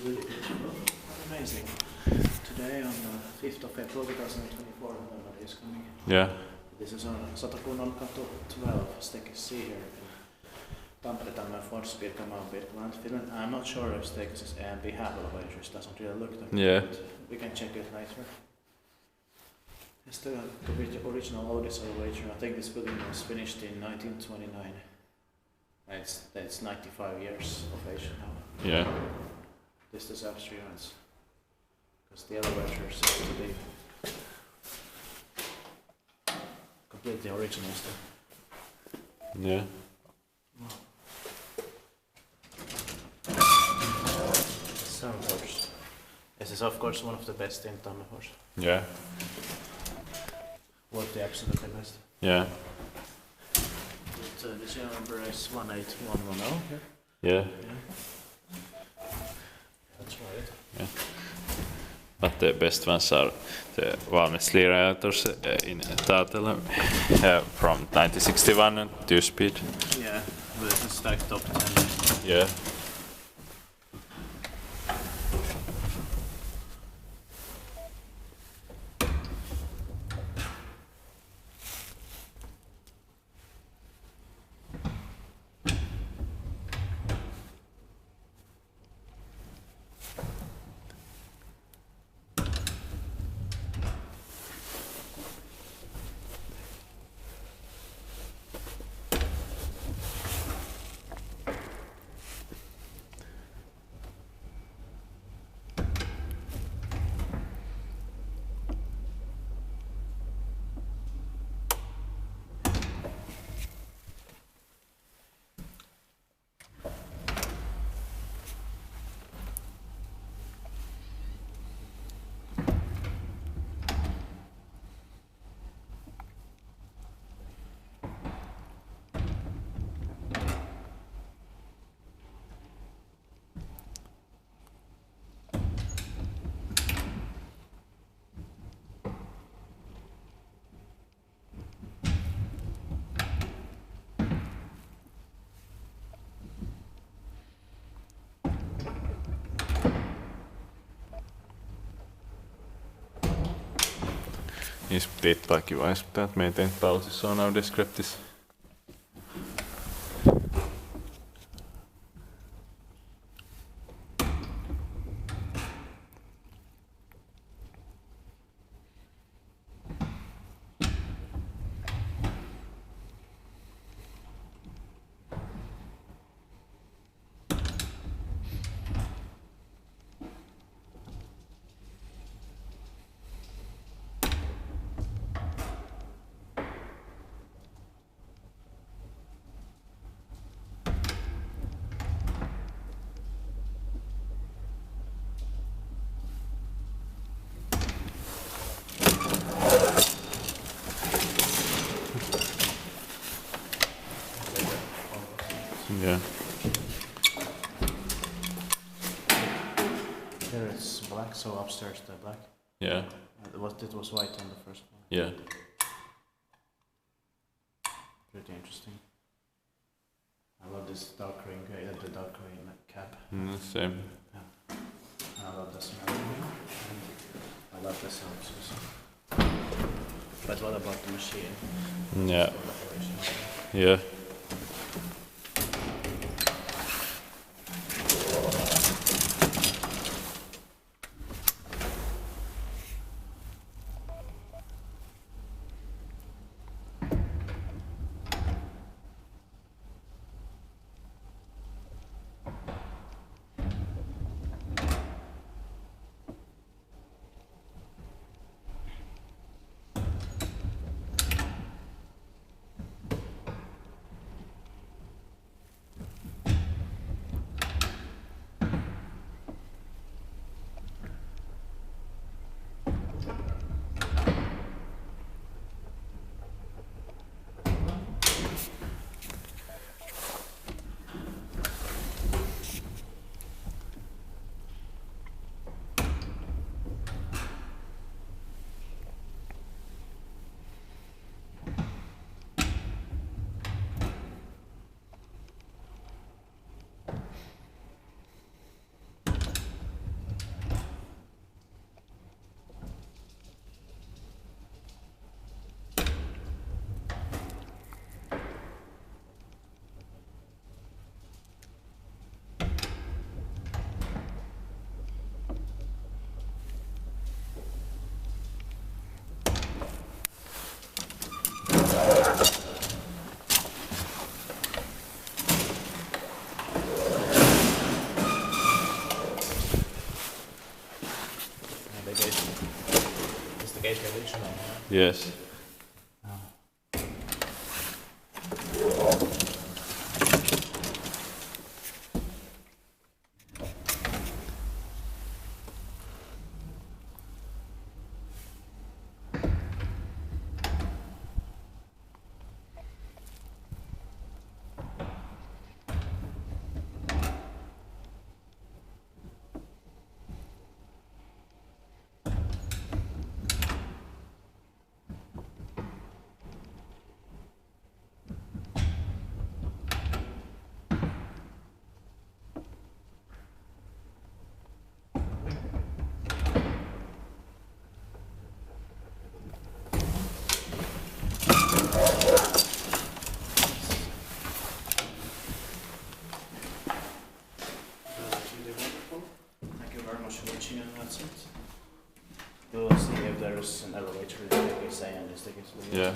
really beautiful. Amazing. Today on the 5th of April 2024, nobody is coming. Yeah. This is on Satakunnankatu 12, Stekis here in Tampere, Finland. I'm not sure if Stekis is A and B half elevators, doesn't really look like Yeah. it, but we can check it later. It's the original Otis elevator. I think this building was finished in 1929. It's 95 years of age now. Yeah. This deserves reruns. Because the elevator seems to be completely original stuff. Yeah. Soundboards. This is of course one of the best in Tampere. Yeah. What the absolutely best. Yeah. The serial number is 18110 here. Yeah. That's right. Yeah. But the best ones are the Valmis generators in Tampere from 1961 and 2-speed. Yeah, but it's like top 10. Yeah. Niissä pitää kiva, jos pitää maintain policies on our descriptis. Yeah. Here it's black, so upstairs they're black. Yeah. It was white on the first one. Yeah. Pretty interesting. I love this dark green, the dark green cap. Same. Yeah. I love the smell. I love the sounds also. But what about the machine? Yeah. Yeah. original. Yes. We'll see if there's an elevator in the staircase and the staircase. Yeah.